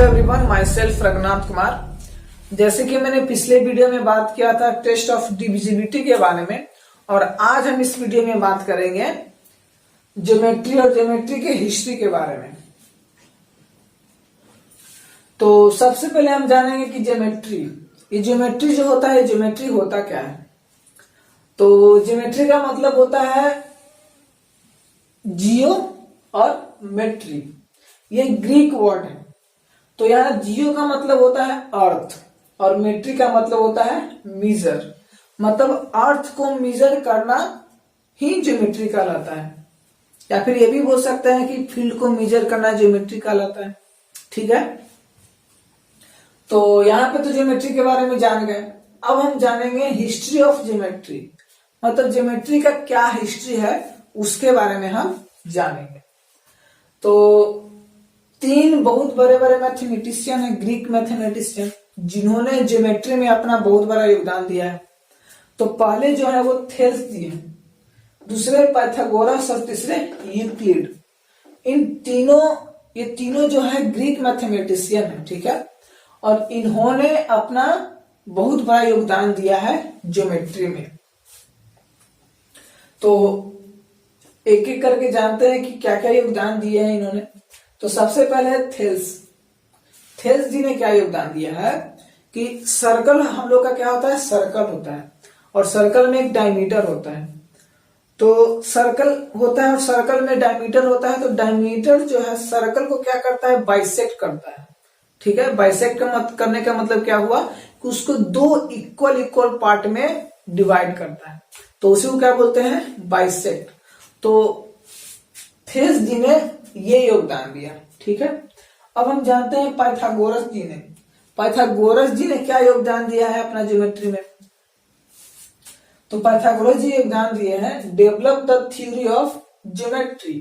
Hello everyone, my self Raghunath Kumar. जैसे कि मैंने पिछले वीडियो में बात किया था टेस्ट ऑफ डिविजिबिलिटी के बारे में, और आज हम इस वीडियो में बात करेंगे ज्योमेट्री और ज्योमेट्री के हिस्ट्री के बारे में। तो सबसे पहले हम जानेंगे कि ज्योमेट्री जो होता है, ज्योमेट्री होता क्या है। तो ज्योमेट्री का मतलब होता है जियो और मेट्री, ये ग्रीक वर्ड है। तो यहाँ जियो का मतलब होता है अर्थ और मेट्री का मतलब होता है मीजर। मतलब अर्थ को मीजर करना ही ज्योमेट्री कहलाता है, या फिर ये भी बोल सकते हैं कि फील्ड को मेजर करना ज्योमेट्री कहलाता है। ठीक है, तो यहाँ पे तो ज्योमेट्री के बारे में जान गए। अब हम जानेंगे हिस्ट्री ऑफ ज्योमेट्री, मतलब ज्योमेट्री का क्या हिस्ट्री है उसके बारे में हम जानेंगे। तो तीन बहुत बड़े बड़े मैथमेटिशियन है, ग्रीक मैथमेटिशियन, जिन्होंने ज्योमेट्री में अपना बहुत बड़ा योगदान दिया है। तो पहले जो है वो थेल्स दिए, दूसरे पाइथागोरस और तीसरे यूक्लिड। ये तीनों जो है ग्रीक मैथमेटिशियन है। ठीक है, और इन्होंने अपना बहुत बड़ा योगदान दिया है ज्योमेट्री में। तो एक एक करके जानते हैं कि क्या क्या योगदान दिए हैं इन्होंने। तो सबसे पहले थेल्स जी ने क्या योगदान दिया है कि सर्कल हम लोग का क्या होता है, सर्कल होता है, और सर्कल में एक डायमीटर होता है। तो सर्कल होता है और सर्कल में डायमीटर होता है। तो डायमीटर जो है सर्कल को क्या करता है, बाइसेक्ट करता है। ठीक है, बाइसेक्ट करने का मतलब क्या हुआ कि उसको दो इक्वल पार्ट में डिवाइड करता है, तो उसी को क्या बोलते हैं, बाइसेक्ट। तो थेल्स जी ने ये योगदान दिया। ठीक है, अब हम जानते हैं पाइथागोरस जी ने क्या योगदान दिया है अपना ज्योमेट्री में। तो पाइथागोरस जी योगदान दिए हैं develop the theory of geometry.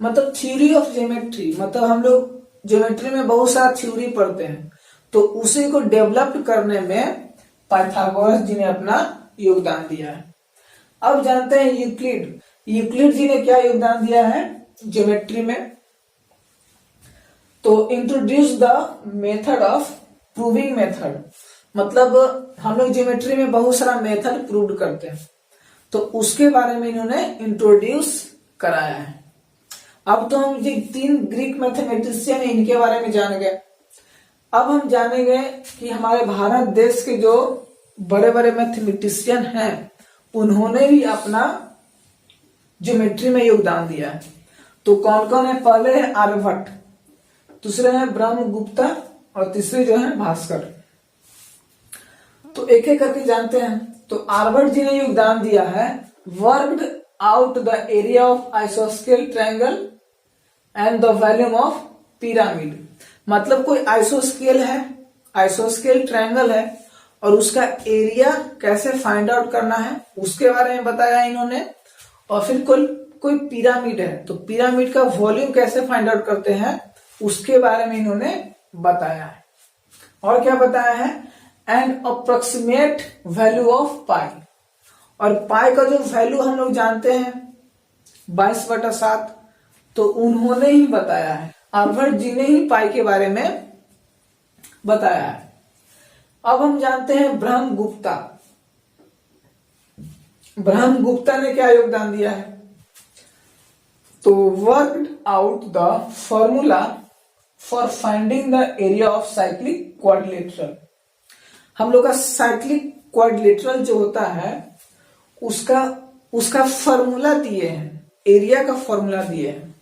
मतलब थ्योरी ऑफ ज्योमेट्री मतलब हम लोग ज्योमेट्री में बहुत सारा थ्योरी पढ़ते हैं, तो उसी को डेवलप करने में पाइथागोरस जी ने अपना योगदान दिया है। अब जानते हैं यूक्लिड जी ने क्या योगदान दिया है ज्योमेट्री में। तो introduce the method of proving method, मतलब हम लोग ज्योमेट्री में बहुत सारा मेथड प्रूव करते हैं, तो उसके बारे में इन्होंने इंट्रोड्यूस कराया है। अब तो हम ये तीन ग्रीक मैथमेटिशियन है, इनके बारे में जान गए। अब हम जानेंगे कि हमारे भारत देश के जो बड़े बड़े मैथमेटिशियन हैं उन्होंने भी अपना ज्योमेट्री में योगदान दिया है। तो कौन कौन है, पहले है आर्यभट्ट, दूसरे है ब्रह्मगुप्ता और तीसरे जो है भास्कर। तो एक एक करके जानते हैं। तो आर्यभट्ट जी ने योगदान दिया है worked out the area of आइसोस्केल triangle and the volume of pyramid. मतलब कोई आइसोस्केल ट्रायंगल है और उसका एरिया कैसे फाइंड आउट करना है उसके बारे में बताया इन्होंने। और फिर कोई पिरामिड है तो पिरामिड का वॉल्यूम कैसे फाइंड आउट करते हैं उसके बारे में इन्होंने बताया है। और क्या बताया है, एंड अप्रोक्सीमेट वैल्यू ऑफ पाई। और पाई का जो वैल्यू हम लोग जानते हैं 22/7, तो उन्होंने ही बताया है, आर्यभट्ट जी ने ही पाई के बारे में बताया है। अब हम जानते हैं ब्रह्मगुप्ता ने क्या योगदान दिया है। तो worked out the formula for finding the area of cyclic quadrilateral. हम लोग का साइक्लिक क्वाड्रिलेटरल जो होता है उसका फॉर्मूला दिए हैं, एरिया का फॉर्मूला दिए हैं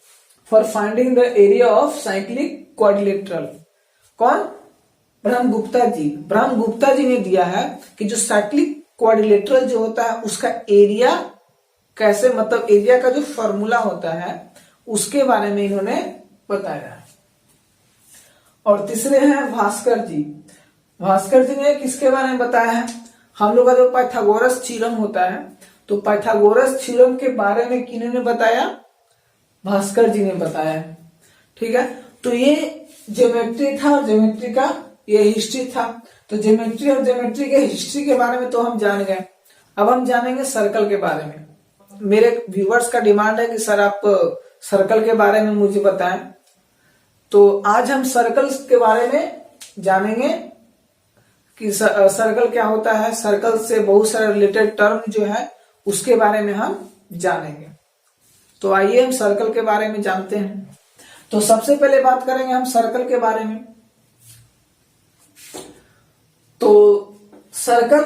for finding the area of cyclic quadrilateral. कौन, ब्रह्मगुप्ता जी ने दिया है कि जो साइक्लिक क्वाड्रिलेटरल जो होता है उसका एरिया कैसे, मतलब एरिया का जो फॉर्मूला होता है उसके बारे में इन्होंने बताया है। और तीसरे हैं भास्कर जी ने किसके बारे में बताया है, हम लोग का जो पाइथागोरस थ्योरम होता है, तो पाइथागोरस थ्योरम के बारे में किन्होंने बताया, भास्कर जी ने बताया है। ठीक है, तो ये ज्योमेट्री था और ज्योमेट्री का ये हिस्ट्री था। तो ज्योमेट्री और ज्योमेट्री के हिस्ट्री के बारे में तो हम जान गए। अब हम जानेंगे सर्कल के बारे में। मेरे व्यूवर्स का डिमांड है कि सर आप सर्कल के बारे में मुझे बताएं। तो आज हम सर्कल्स के बारे में जानेंगे कि सर्कल क्या होता है, सर्कल से बहुत सारे रिलेटेड टर्म जो है उसके बारे में हम जानेंगे। तो आइए हम सर्कल के बारे में जानते हैं। तो सबसे पहले बात करेंगे हम सर्कल के बारे में। तो सर्कल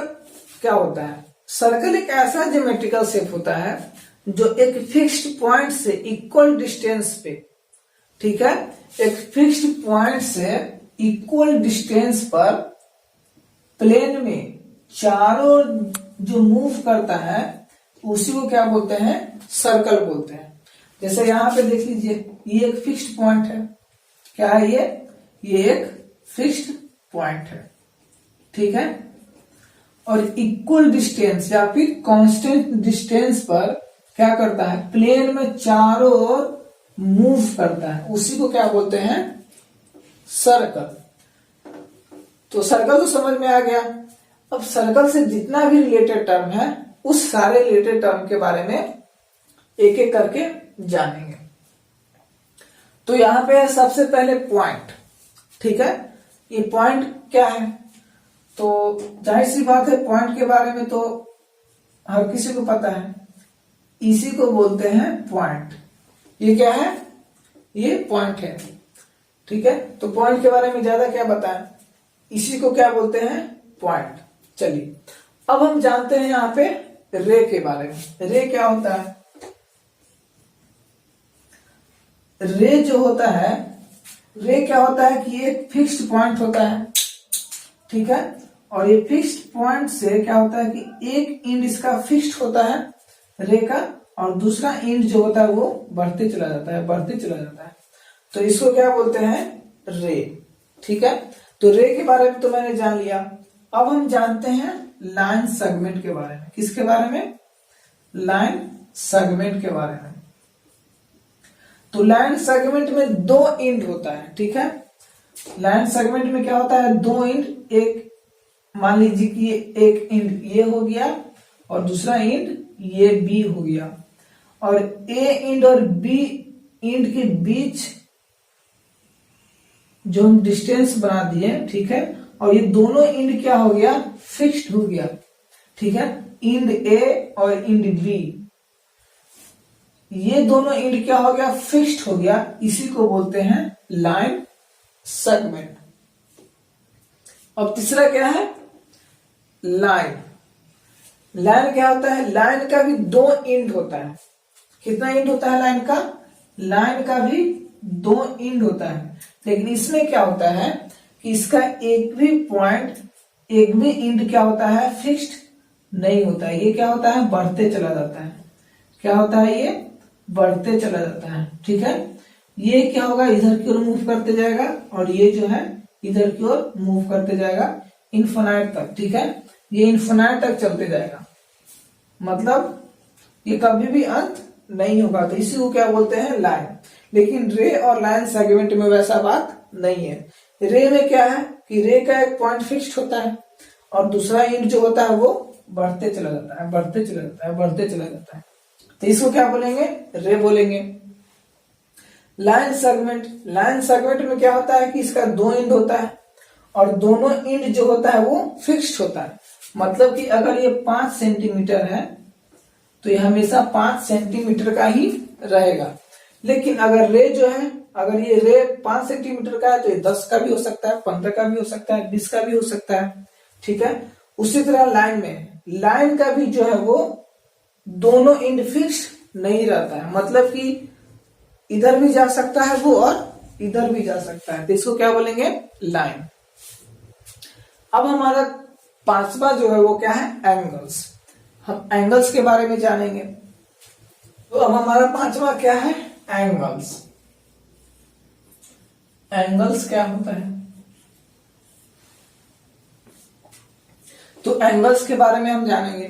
क्या होता है? सर्कल एक ऐसा ज्योमेट्रिकल शेप होता है जो एक फिक्स्ड पॉइंट से इक्वल डिस्टेंस पे, ठीक है, एक फिक्स्ड पॉइंट से इक्वल डिस्टेंस पर प्लेन में चारों जो मूव करता है उसी को क्या बोलते हैं? सर्कल बोलते हैं। जैसे यहां पे देख लीजिए, ये एक फिक्स्ड पॉइंट है। क्या है ये एक फिक्स्ड पॉइंट है, ठीक है, और इक्वल डिस्टेंस या फिर कांस्टेंट डिस्टेंस पर क्या करता है? प्लेन में चारों ओर मूव करता है, उसी को क्या बोलते हैं? सर्कल। तो सर्कल तो समझ में आ गया। अब सर्कल से जितना भी रिलेटेड टर्म है उस सारे रिलेटेड टर्म के बारे में एक एक करके जानेंगे। तो यहां पे सबसे पहले पॉइंट, ठीक है, ये पॉइंट क्या है? तो जाहिर सी बात है, पॉइंट के बारे में तो हर किसी को पता है, इसी को बोलते हैं पॉइंट। ये क्या है? ये पॉइंट है, ठीक है। तो पॉइंट के बारे में ज्यादा क्या बताएं, इसी को क्या बोलते हैं? पॉइंट। चलिए अब हम जानते हैं यहां पे रे के बारे में। रे क्या होता है? रे जो होता है, रे क्या होता है कि एक फिक्स्ड पॉइंट होता है, ठीक है, और ये फिक्स्ड पॉइंट से क्या होता है कि एक एंड इसका फिक्स्ड होता है रे का, और दूसरा एंड जो होता है वो बढ़ते चला जाता है, बढ़ते चला जाता है। तो इसको क्या बोलते हैं? रे, ठीक है। तो रे के बारे में तो मैंने जान लिया। अब हम जानते हैं लाइन सेगमेंट के बारे में। किसके बारे में? लाइन सेगमेंट के बारे में। तो लाइन सेगमेंट में दो एंड होता है, ठीक है। लाइन सेगमेंट में क्या होता है? दो एंड, एक मान लीजिए कि एक एंड ये हो गया और दूसरा एंड ये बी हो गया, और ए एंड और बी एंड के बीच जो हम डिस्टेंस बना दिए, ठीक है, और ये दोनों एंड क्या हो गया? फिक्स्ड हो गया, ठीक है। एंड ए और एंड बी, ये दोनों एंड क्या हो गया? फिक्स्ड हो गया, इसी को बोलते हैं लाइन सेगमेंट। अब तीसरा क्या है? लाइन। लाइन क्या होता है? लाइन का भी दो एंड होता है। कितना एंड होता है लाइन का? लाइन का भी दो एंड होता है, लेकिन इसमें क्या होता है कि इसका एक भी पॉइंट, एक भी एंड क्या होता है? फिक्स्ड नहीं होता है। ये क्या होता है? बढ़ते चला जाता है। क्या होता है? ये बढ़ते चला जाता है, ठीक है। ये क्या होगा? इधर की ओर मूव करते जाएगा, और ये जो है इधर की ओर मूव करते जाएगा इन्फिनाइट तक, ठीक है। ये इन्फिनाइट तक चलते जाएगा, मतलब ये कभी भी अंत नहीं होगा। तो इसी को क्या बोलते हैं? लाइन। लेकिन रे और लाइन सेगमेंट में वैसा बात नहीं है। रे में क्या है कि रे का एक पॉइंट फिक्स्ड होता है, और दूसरा एंड जो होता है वो बढ़ते चला जाता है, बढ़ते चला जाता है, बढ़ते चला जाता है। तो इसको क्या बोलेंगे? रे बोलेंगे। लाइन सेगमेंट, लाइन सेगमेंट में क्या होता है कि इसका दो एंड होता है, और दोनों एंड जो होता है वो फिक्स्ड होता है। मतलब कि अगर ये 5 सेंटीमीटर है तो ये हमेशा 5 सेंटीमीटर का ही रहेगा। लेकिन अगर रे जो है, अगर ये रे 5 सेंटीमीटर का है तो ये 10 का भी हो सकता है, 15 का भी हो सकता है, 20 का भी हो सकता है, ठीक है। उसी तरह लाइन में, लाइन का भी जो है वो दोनों एंड फिक्स्ड नहीं रहता है। मतलब कि इधर भी जा सकता है वो और इधर भी जा सकता है। तो इसको क्या बोलेंगे? लाइन। अब हमारा पांचवा जो है वो क्या है? एंगल्स। हम एंगल्स के बारे में जानेंगे। तो अब हमारा पांचवा क्या है? एंगल्स। एंगल्स क्या होता है? तो एंगल्स के बारे में हम जानेंगे।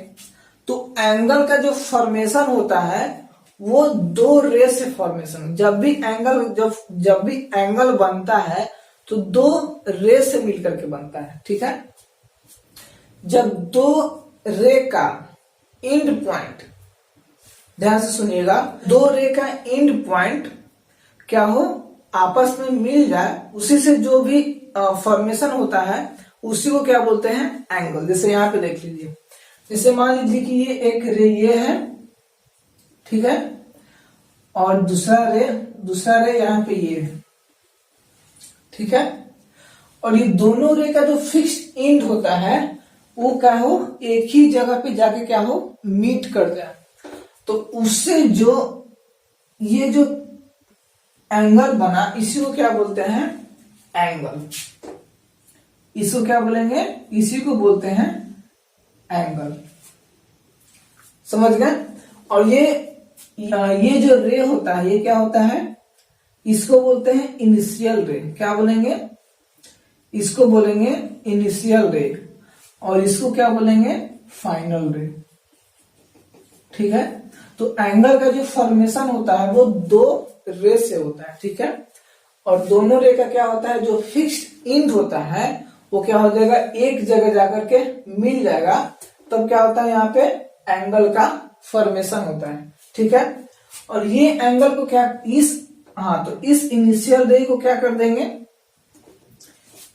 तो एंगल का जो फॉर्मेशन होता है वो दो रे से फॉर्मेशन, जब भी एंगल बनता है तो दो रे से मिलकर के बनता है, ठीक है। जब दो रे का एंड पॉइंट, ध्यान से सुनिएगा, दो रे का एंड पॉइंट क्या हो? आपस में मिल जाए, उसी से जो भी फॉर्मेशन होता है उसी को क्या बोलते हैं, एंगल। जैसे यहाँ पे देख लीजिए, जैसे मान लीजिए कि ये एक रे ये है, ठीक है, और दूसरा रे यहाँ पे ये है, ठीक है, और ये दोनों रे का जो फिक्स्ड एंड होता है वो क्या हो, एक ही जगह पे जाके क्या हो, मीट कर जाए। तो उससे जो ये जो एंगल बना इसी को क्या बोलते हैं, एंगल। इसको क्या बोलेंगे, इसी को बोलते हैं एंगल। समझ गए। और ये जो रे होता है ये क्या होता है, इसको बोलते हैं इनिशियल रे। क्या बोलेंगे, इसको बोलेंगे इनिशियल रे, और इसको क्या बोलेंगे, फाइनल रे। ठीक है। तो एंगल का जो फॉर्मेशन होता है वो दो रे से होता है, ठीक है, और दोनों रे का क्या होता है, जो फिक्स्ड एंड होता है वो क्या हो जाएगा, एक जगह जाकर के मिल जाएगा, तब क्या होता है, यहाँ पे एंगल का फॉर्मेशन होता है। ठीक है। और ये एंगल को क्या, तो इस इनिशियल रे को क्या कर देंगे,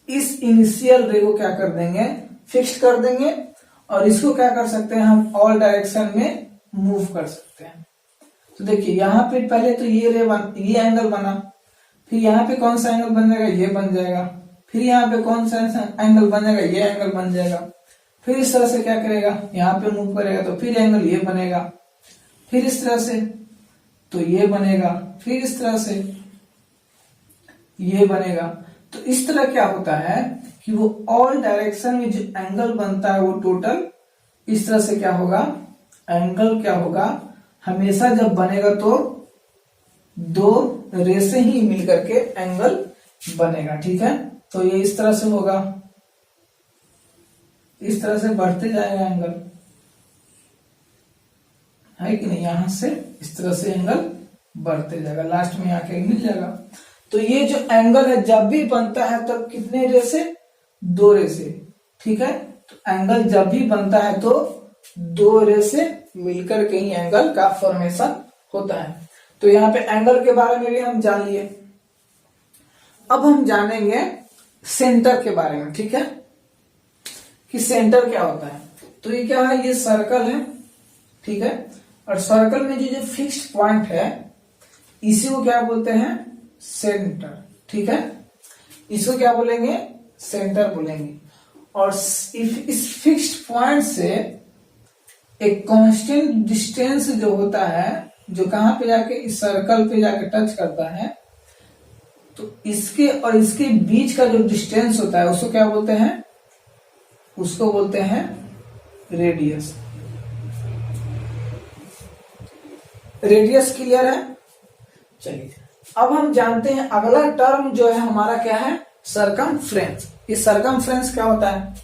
इस इनिशियल रे को क्या कर देंगे, फिक्स कर देंगे, और इसको क्या कर सकते हैं हम, ऑल डायरेक्शन में मूव कर सकते हैं। तो देखिए यहाँ पे पहले तो ये एंगल बना, फिर यहाँ पे कौन सा एंगल बन जाएगा, ये बन जाएगा, फिर यहाँ पे कौन सा एंगल बन जाएगा, ये एंगल बन जाएगा, फिर इस तरह से क्या करेगा, यहाँ पे मूव करेगा तो फिर एंगल ये बनेगा, फिर इस तरह से तो ये बनेगा, फिर इस तरह से ये बनेगा। तो इस तरह क्या होता है कि वो ऑल डायरेक्शन में जो एंगल बनता है वो टोटल इस तरह से क्या होगा, एंगल क्या होगा, हमेशा जब बनेगा तो दो रे से ही मिलकर के एंगल बनेगा। ठीक है। तो ये इस तरह से होगा, इस तरह से बढ़ते जाएगा एंगल, है कि नहीं, यहां से इस तरह से एंगल बढ़ते जाएगा, लास्ट में आके मिल जाएगा। तो ये जो एंगल है जब भी बनता है तब कितने रे से, दो रे से। ठीक है। तो एंगल जब भी बनता है तो दो रे से मिलकर के ही एंगल का फॉर्मेशन होता है। तो यहाँ पे एंगल के बारे में भी हम जान लिए। अब हम जानेंगे सेंटर के बारे में। ठीक है, कि सेंटर क्या होता है। तो ये क्या है, ये सर्कल है, ठीक है, और सर्कल में जो फिक्स्ड पॉइंट है इसी को क्या बोलते हैं, सेंटर। ठीक है, इसको क्या बोलेंगे, सेंटर बोलेंगे। और इस फिक्स्ड पॉइंट से एक कांस्टेंट डिस्टेंस जो होता है, जो कहां पे जाके इस सर्कल पे जाके टच करता है, तो इसके और इसके बीच का जो डिस्टेंस होता है उसको क्या बोलते हैं, उसको बोलते हैं रेडियस। रेडियस क्लियर है। चलिए अब हम जानते हैं अगला टर्म जो है हमारा क्या है, सरकमफ्रेंस। ये सरकमफ्रेंस क्या होता है,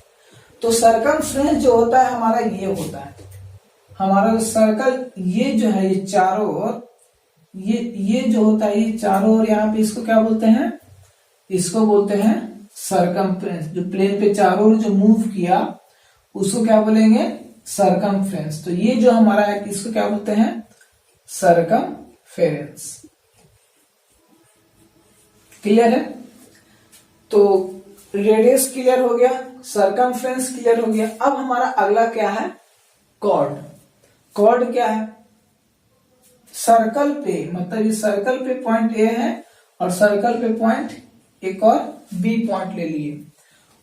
तो सरकमफ्रेंस जो होता है हमारा ये होता है, हमारा जो सर्कल ये जो है ये चारों ओर, ये जो होता है ये चारों ओर, यहाँ पे इसको क्या बोलते हैं, इसको बोलते हैं सरकमफ्रेंस। जो प्लेन पे चारों ओर जो मूव किया उसको क्या बोलेंगे, सरकमफ्रेंस। तो ये जो हमारा है इसको क्या बोलते हैं, सरकमफेरेंस। क्लियर है। तो रेडियस क्लियर हो गया, सरकमफ्रेंस क्लियर हो गया। अब हमारा अगला क्या है, कॉर्ड। कॉर्ड क्या है, सर्कल पे, मतलब ये सर्कल पे पॉइंट ए है और सर्कल पे पॉइंट एक और बी पॉइंट ले लिए,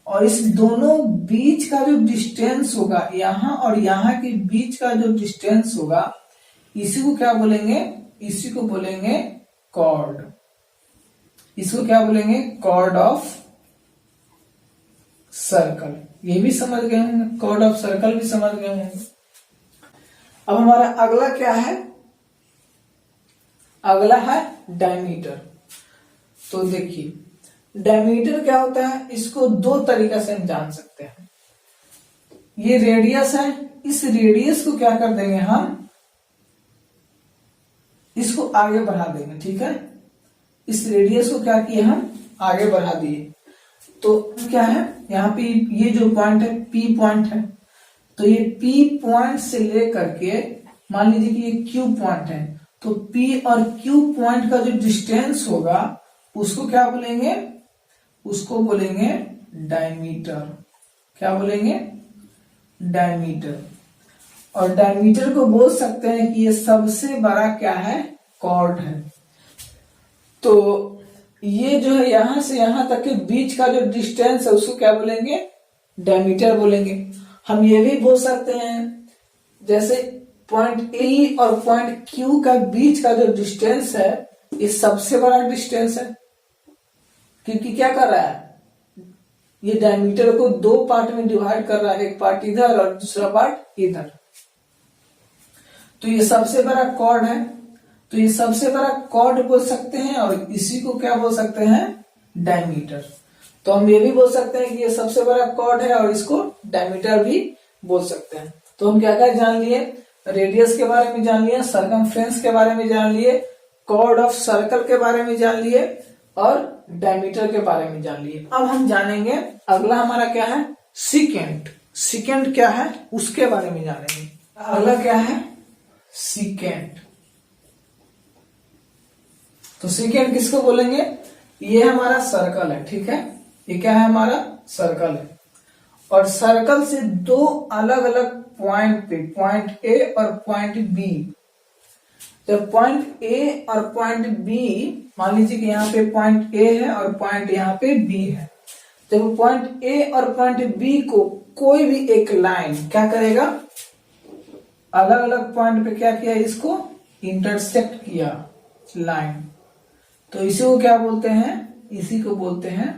और इस दोनों बीच का जो डिस्टेंस होगा, यहां और यहां के बीच का जो डिस्टेंस होगा इसी को क्या बोलेंगे, इसी को बोलेंगे कॉर्ड। इसको क्या बोलेंगे, कॉर्ड ऑफ सर्कल। ये भी समझ गए होंगे, कॉर्ड ऑफ सर्कल भी समझ गए होंगे। अब हमारा अगला क्या है, अगला है डायमीटर। तो देखिए डायमीटर क्या होता है, इसको दो तरीका से हम जान सकते हैं। ये रेडियस है, इस रेडियस को क्या कर देंगे हम, इसको आगे बढ़ा देंगे। ठीक है, इस रेडियस को क्या किए हम, आगे बढ़ा दिए। तो क्या है, यहाँ पे ये जो पॉइंट है P पॉइंट है, तो ये P पॉइंट से लेकर के मान लीजिए कि ये Q पॉइंट है, तो P और Q पॉइंट का जो डिस्टेंस होगा उसको क्या बोलेंगे, उसको बोलेंगे डायमीटर। क्या बोलेंगे, डायमीटर। और डायमीटर को बोल सकते हैं कि ये सबसे बड़ा क्या है, कॉर्ड है। तो ये जो है यहां से यहां तक के बीच का जो डिस्टेंस है उसको क्या बोलेंगे, डायमीटर बोलेंगे। हम ये भी बोल सकते हैं जैसे पॉइंट ए और पॉइंट क्यू का बीच का जो डिस्टेंस है ये सबसे बड़ा डिस्टेंस है, क्योंकि क्या कर रहा है, ये डायमीटर को दो पार्ट में डिवाइड कर रहा है, एक पार्ट इधर और दूसरा पार्ट इधर। तो ये सबसे बड़ा कॉर्ड है, तो ये सबसे बड़ा कॉर्ड बोल सकते हैं और इसी को क्या बोल सकते हैं, डायमीटर। तो हम ये भी बोल सकते हैं कि ये सबसे बड़ा कॉर्ड है और इसको डायमीटर भी बोल सकते हैं। तो हम क्या क्या जान लिए, रेडियस के बारे में जान लिए, सर्कमफ्रेंस के बारे में जान लिए, कॉर्ड ऑफ सर्कल के बारे में जान लिए और डायमीटर के बारे में जान लिए। अब हम जानेंगे अगला हमारा क्या है, सीकेंट। सीकेंट क्या है उसके बारे में जानेंगे। अगला क्या है, सीकेंट। तो सीकेंट किसको बोलेंगे, ये हमारा सर्कल है, ठीक है, ये क्या है, हमारा सर्कल है। और सर्कल से दो अलग अलग पॉइंट पे, पॉइंट ए और पॉइंट बी, जब पॉइंट ए और पॉइंट बी, मान लीजिए कि यहाँ पे पॉइंट ए है और पॉइंट यहाँ पे बी है, जब पॉइंट ए और पॉइंट बी को कोई भी एक लाइन क्या करेगा, अलग अलग पॉइंट पे क्या किया, इसको इंटरसेक्ट किया लाइन, तो इसी को क्या बोलते हैं, इसी को बोलते हैं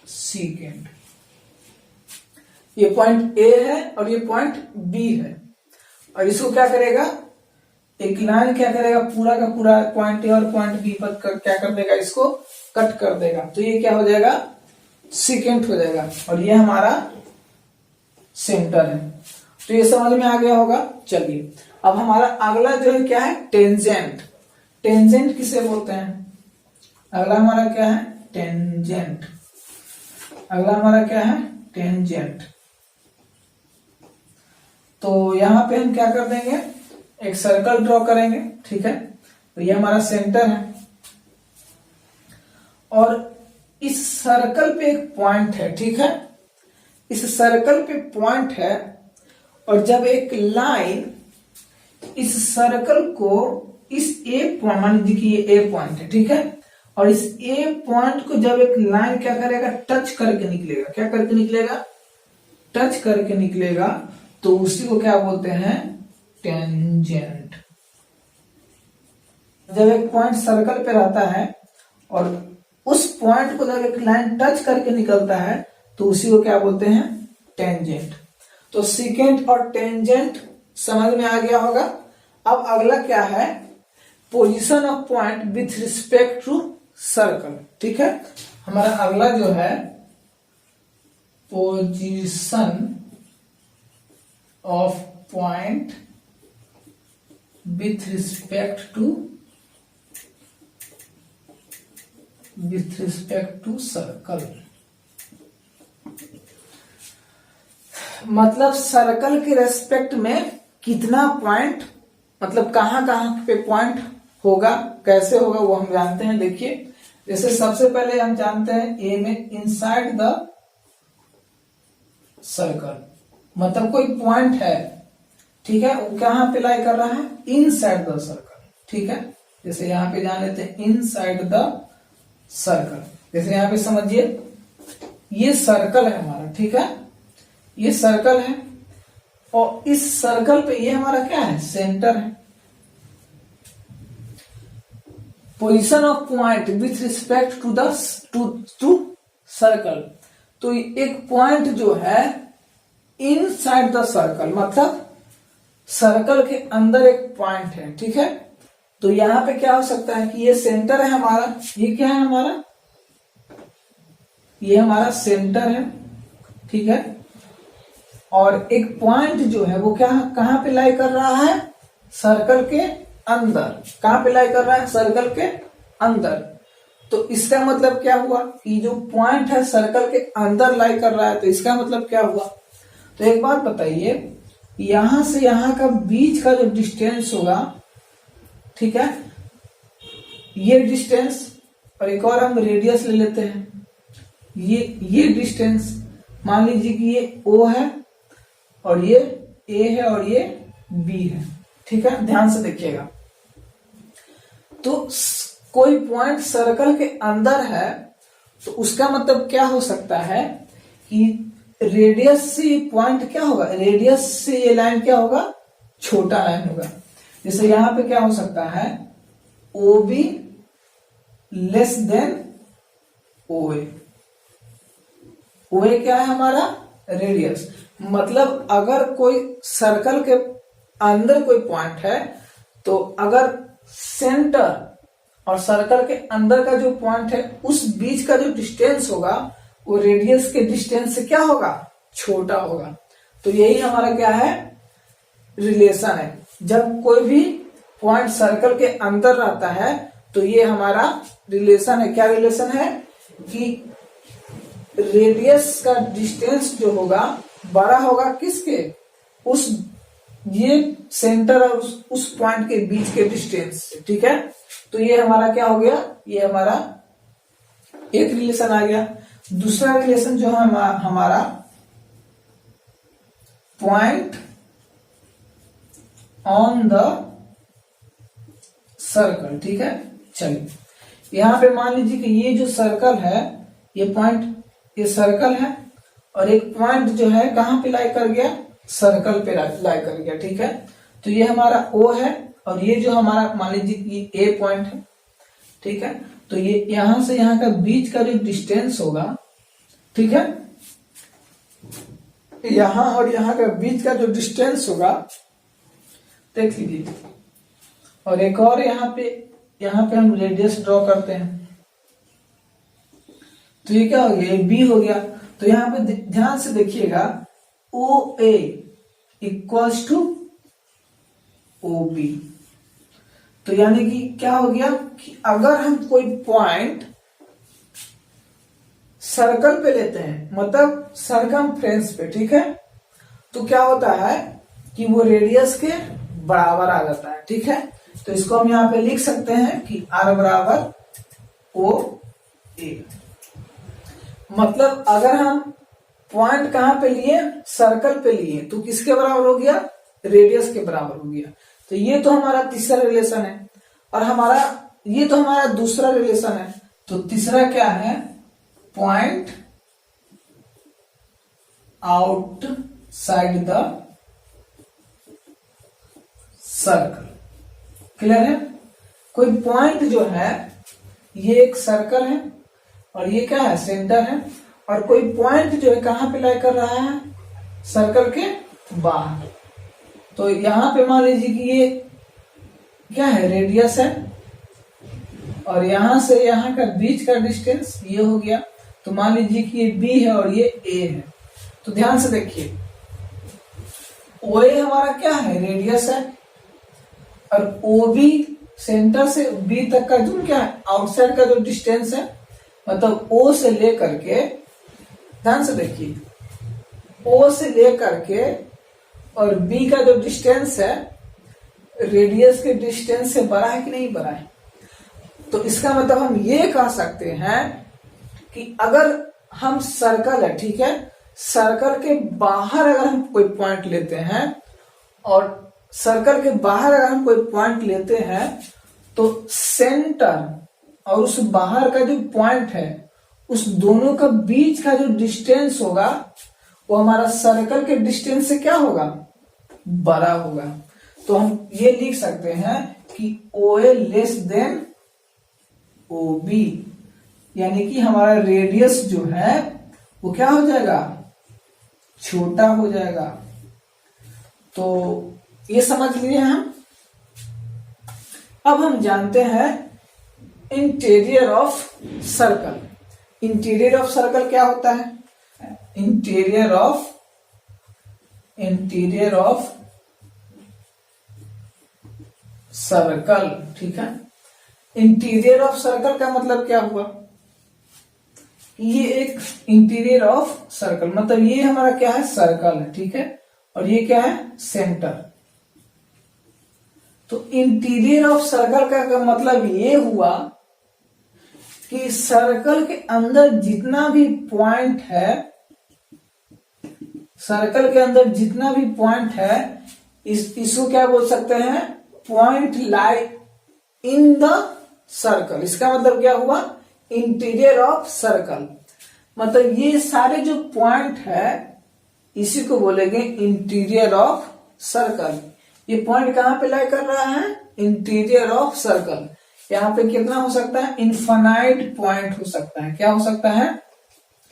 सीकेंट। ये पॉइंट ए है और ये पॉइंट बी है और इसको क्या करेगा, एक लाइन क्या करेगा, पूरा का पूरा पॉइंट ए और पॉइंट बी पर क्या कर देगा, इसको कट कर देगा। तो ये क्या हो जाएगा, सीकेंट हो जाएगा और ये हमारा सेंटर है। तो ये समझ में आ गया होगा। चलिए अब हमारा अगला जो है क्या है, टेंजेंट। टेंजेंट किसे बोलते हैं, अगला हमारा क्या है, टेंजेंट। अगला हमारा क्या है, टेंजेंट। तो यहां पे हम क्या कर देंगे, एक सर्कल ड्रॉ करेंगे, ठीक है। तो ये हमारा सेंटर है और इस सर्कल पे एक पॉइंट है, ठीक है, इस सर्कल पे पॉइंट है और जब एक लाइन इस सर्कल को इस ए पॉइंट, मान लीजिए कि ये ए पॉइंट है, ठीक है, और इस ए पॉइंट को जब एक लाइन क्या करेगा, टच करके निकलेगा, क्या करके निकलेगा, टच करके निकलेगा, तो उसी को क्या बोलते हैं, टेंजेंट। जब एक पॉइंट सर्कल पे रहता है और उस पॉइंट को जब एक लाइन टच करके निकलता है तो उसी को क्या बोलते हैं, टेंजेंट। तो सीकेंट और टेंजेंट समझ में आ गया होगा। अब अगला क्या है, position of point with respect to circle, ठीक है। हमारा अगला जो है position of point with respect to circle. मतलब सर्कल के रेस्पेक्ट में कितना पॉइंट, मतलब कहां कहां पे पॉइंट होगा, कैसे होगा वो हम जानते हैं। देखिए जैसे सबसे पहले हम जानते हैं ए में इनसाइड द सर्कल, मतलब कोई पॉइंट है, ठीक है, वो कहां पे लाई कर रहा है, इनसाइड द सर्कल, ठीक है। जैसे यहां पे जान लेते हैं इनसाइड द सर्कल। जैसे यहां पे समझिए ये सर्कल है हमारा, ठीक है, ये सर्कल है और इस सर्कल पे ये हमारा क्या है, सेंटर है। Position of point with respect to circle, तो एक पॉइंट जो है इनसाइड द सर्कल, मतलब सर्कल के अंदर एक पॉइंट है, ठीक है। तो यहां पे क्या हो सकता है कि ये सेंटर है हमारा, ये क्या है हमारा, ये हमारा सेंटर है, ठीक है। और एक पॉइंट जो है वो क्या, कहां पे लाई कर रहा है, सर्कल के अंदर। कहां पे लाई कर रहा है, सर्कल के अंदर। तो इसका मतलब क्या हुआ कि जो पॉइंट है सर्कल के अंदर लाई कर रहा है, तो इसका मतलब क्या हुआ। तो एक बात बताइए, यहां से यहां का बीच का जो डिस्टेंस होगा, ठीक है, ये डिस्टेंस और एक और हम रेडियस ले लेते हैं। ये डिस्टेंस मान लीजिए कि ये O है और ये A है और ये B है, ठीक है। ध्यान से देखिएगा, तो कोई पॉइंट सर्कल के अंदर है तो उसका मतलब क्या हो सकता है कि रेडियस से पॉइंट क्या होगा, रेडियस से ये लाइन क्या होगा, छोटा लाइन होगा। जैसे यहां पे क्या हो सकता है, OB less than OA। OA क्या है हमारा, रेडियस। मतलब अगर कोई सर्कल के अंदर कोई पॉइंट है तो अगर सेंटर और सर्कल के अंदर का जो पॉइंट है उस बीच का जो डिस्टेंस होगा वो रेडियस के डिस्टेंस से क्या होगा, छोटा होगा। तो यही हमारा क्या है, रिलेशन है। जब कोई भी पॉइंट सर्कल के अंदर रहता है तो ये हमारा रिलेशन है। क्या रिलेशन है कि रेडियस का डिस्टेंस जो होगा बड़ा होगा किसके, उस ये सेंटर और उस पॉइंट के बीच के डिस्टेंस से, ठीक है। तो ये हमारा क्या हो गया, ये हमारा एक रिलेशन आ गया। दूसरा रिलेशन जो है हमारा पॉइंट ऑन द सर्कल, ठीक है। चलिए यहां पे मान लीजिए कि ये जो सर्कल है, ये पॉइंट, ये सर्कल है और एक पॉइंट जो है कहां पे लाई कर गया, सर्कल पे लाई कर गया, ठीक है। तो ये हमारा O है और ये जो हमारा मान लीजिए कि A पॉइंट है, ठीक है। तो ये यहां से यहां का बीच का जो डिस्टेंस होगा, ठीक है, यहां और यहां का बीच का जो डिस्टेंस होगा देख लीजिए। और एक और यहाँ पे हम रेडियस ड्रॉ करते हैं, तो ये क्या हो गया, ये B हो गया। तो यहाँ पे ध्यान से देखिएगा, OA इक्वल्स टू OB। तो यानी कि क्या हो गया कि अगर हम कोई पॉइंट सर्कल पे लेते हैं, मतलब सरकमफ्रेंस पे, ठीक है, तो क्या होता है कि वो रेडियस के बराबर आ जाता है, ठीक है। तो इसको हम यहां पे लिख सकते हैं कि R बराबर OA। मतलब अगर हम पॉइंट कहां पे लिए, सर्कल पे लिए, तो किसके बराबर हो गया, रेडियस के बराबर हो गया। तो ये तो हमारा तीसरा रिलेशन है और ये तो हमारा दूसरा रिलेशन है। तो तीसरा क्या है, point outside the circle. Clear है। कोई पॉइंट जो है, ये एक सर्कल है और ये क्या है, सेंटर है, और कोई पॉइंट जो है कहां पे लाई कर रहा है, सर्कल के बाहर। तो यहां पे मान लीजिए कि ये क्या है, रेडियस है और यहां से यहां का बीच का डिस्टेंस ये हो गया। तो मान लीजिए कि ये B है और ये A है। तो ध्यान से देखिए, OA हमारा क्या है, रेडियस है, और OB सेंटर से B तक का जो क्या है, आउटसाइड का जो डिस्टेंस है, मतलब O से लेकर के, ध्यान से देखिए, O से लेकर के और B का जो डिस्टेंस है रेडियस के डिस्टेंस से बड़ा है कि नहीं बड़ा है। तो इसका मतलब हम ये कह सकते हैं कि अगर हम सर्कल है, ठीक है, सर्कल के बाहर अगर हम कोई पॉइंट लेते हैं और सर्कल के बाहर अगर हम कोई पॉइंट लेते हैं तो सेंटर और उस बाहर का जो पॉइंट है उस दोनों का बीच का जो डिस्टेंस होगा वो हमारा सर्कल के डिस्टेंस से क्या होगा, बड़ा होगा। तो हम ये लिख सकते हैं कि OA लेस देन OB, यानी कि हमारा रेडियस जो है वो क्या हो जाएगा, छोटा हो जाएगा। तो ये समझ लिए हम। अब हम जानते हैं interior of circle. Interior of circle क्या होता है, इंटीरियर ऑफ सर्कल, ठीक है। इंटीरियर ऑफ सर्कल का मतलब क्या हुआ, ये एक इंटीरियर ऑफ सर्कल, मतलब ये हमारा क्या है, सर्कल है, ठीक है, और ये क्या है, सेंटर। तो इंटीरियर ऑफ सर्कल का मतलब ये हुआ कि सर्कल के अंदर जितना भी पॉइंट है, सर्कल के अंदर जितना भी पॉइंट है, इसको क्या बोल सकते हैं? Point lie in the circle. इसका मतलब क्या हुआ? Interior of circle. मतलब ये सारे जो पॉइंट है इसी को बोलेंगे इंटीरियर ऑफ सर्कल। ये पॉइंट कहां पे लाई कर रहा है? Interior of circle. यहां पे कितना हो सकता है? इनफाइनाइट पॉइंट हो सकता है। क्या हो सकता है?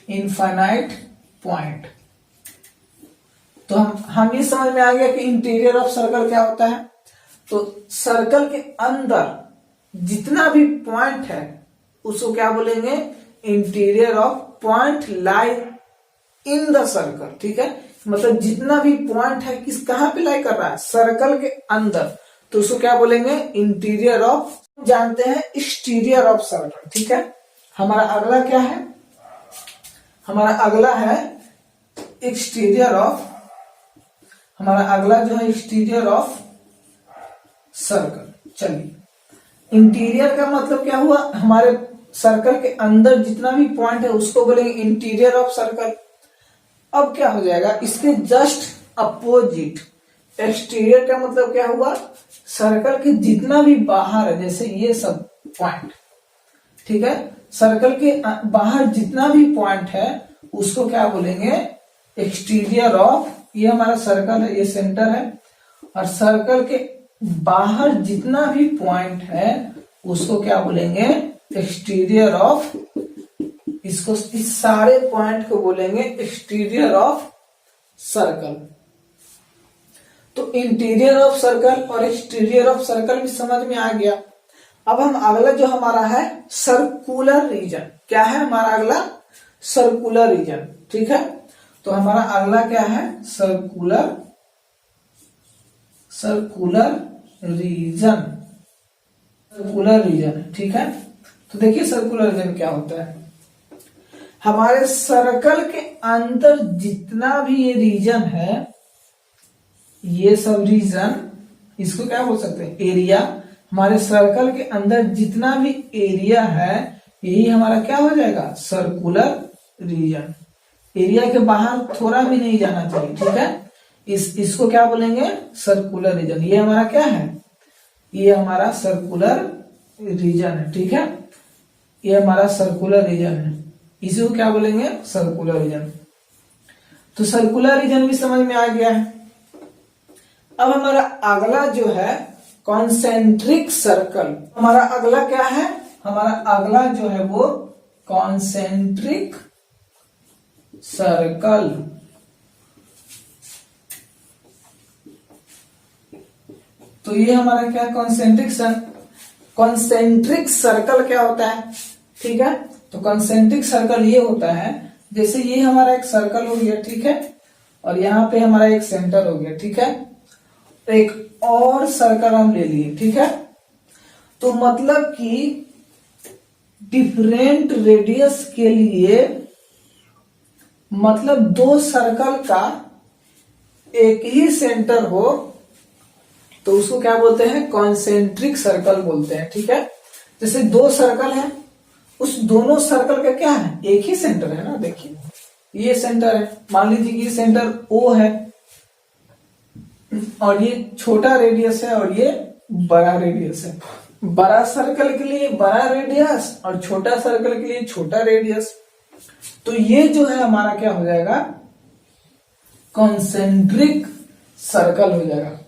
Infinite point. तो हम ये समझ में आ गया कि इंटीरियर ऑफ सर्कल क्या होता है। तो सर्कल के अंदर जितना भी पॉइंट है उसको क्या बोलेंगे? Interior of point lie in the circle. ठीक है, मतलब जितना भी पॉइंट है किस कहां पे लाई कर रहा है? सर्कल के अंदर। तो उसको क्या बोलेंगे? Interior of. जानते हैं एक्सटीरियर ऑफ सर्कल। ठीक है, हमारा अगला क्या है? हमारा अगला है एक्सटीरियर ऑफ। हमारा अगला जो है एक्सटीरियर ऑफ सर्कल। चलिए, इंटीरियर का मतलब क्या हुआ? हमारे सर्कल के अंदर जितना भी पॉइंट है उसको बोलेंगे इंटीरियर ऑफ सर्कल। अब क्या हो जाएगा? इसके जस्ट अपोजिट एक्सटीरियर का मतलब क्या हुआ? सर्कल के जितना भी बाहर है, जैसे ये सब पॉइंट, ठीक है, सर्कल के बाहर जितना भी पॉइंट है उसको क्या बोलेंगे? Exterior of. ये हमारा सर्कल है, ये सेंटर है, और सर्कल के बाहर जितना भी पॉइंट है उसको क्या बोलेंगे? Exterior of. इसको, इस सारे पॉइंट को बोलेंगे एक्सटीरियर ऑफ सर्कल। तो इंटीरियर ऑफ सर्कल और एक्सटीरियर ऑफ सर्कल भी समझ में आ गया। अब हम अगला जो हमारा है सर्कुलर रीजन। क्या है हमारा अगला? Circular region. ठीक है, तो हमारा अगला क्या है? Circular region. Circular region. ठीक है, तो देखिए सर्कुलर रीजन क्या होता है। हमारे सर्कल के अंदर जितना भी ये रीजन है, ये सब रीजन, इसको क्या बोल सकते हैं? एरिया। हमारे सर्कल के अंदर जितना भी एरिया है यही हमारा क्या हो जाएगा? Circular region. एरिया के बाहर थोड़ा भी नहीं जाना चाहिए। ठीक है, इसको क्या बोलेंगे? Circular region. ये हमारा क्या है? ये हमारा सर्कुलर रीजन है। ठीक है, ये हमारा सर्कुलर रीजन है, इसी को क्या बोलेंगे? Circular region. तो सर्कुलर रीजन भी समझ में आ गया है। अब हमारा अगला जो है कॉन्सेंट्रिक सर्कल। हमारा अगला क्या है? हमारा अगला जो है वो कॉन्सेंट्रिक सर्कल। तो ये हमारा क्या? कॉन्सेंट्रिक सर्कल क्या होता है? ठीक है, तो कॉन्सेंट्रिक सर्कल ये होता है, जैसे ये हमारा एक सर्कल हो गया, ठीक है, और यहाँ पे हमारा एक सेंटर हो गया, ठीक है, तो एक और सर्कल हम ले लिए, ठीक है। तो मतलब कि डिफरेंट रेडियस के लिए, मतलब दो सर्कल का एक ही सेंटर हो तो उसको क्या बोलते हैं? कॉन्सेंट्रिक सर्कल बोलते हैं, ठीक है। जैसे दो सर्कल है, उस दोनों सर्कल का क्या है? एक ही सेंटर है ना। देखिए ये सेंटर है, मान लीजिए कि ये सेंटर O है और ये छोटा रेडियस है और ये बड़ा रेडियस है। बड़ा सर्कल के लिए बड़ा रेडियस और छोटा सर्कल के लिए छोटा रेडियस। तो ये जो है हमारा क्या हो जाएगा? कॉन्सेंट्रिक सर्कल हो जाएगा।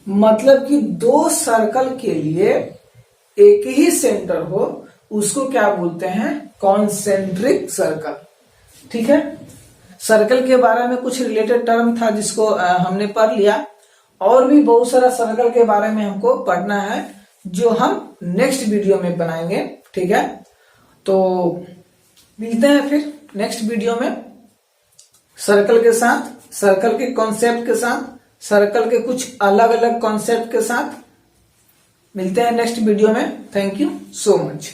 मतलब कि दो सर्कल के लिए एक ही सेंटर हो उसको क्या बोलते हैं? कॉन्सेंट्रिक सर्कल, ठीक है। सर्कल के बारे में कुछ रिलेटेड टर्म था जिसको हमने पढ़ लिया, और भी बहुत सारा सर्कल के बारे में हमको पढ़ना है जो हम नेक्स्ट वीडियो में बनाएंगे, ठीक है। तो मिलते हैं फिर नेक्स्ट वीडियो में सर्कल के साथ, सर्कल के कॉन्सेप्ट के साथ, सर्कल के कुछ अलग अलग कॉन्सेप्ट के साथ मिलते हैं नेक्स्ट वीडियो में। Thank you so much.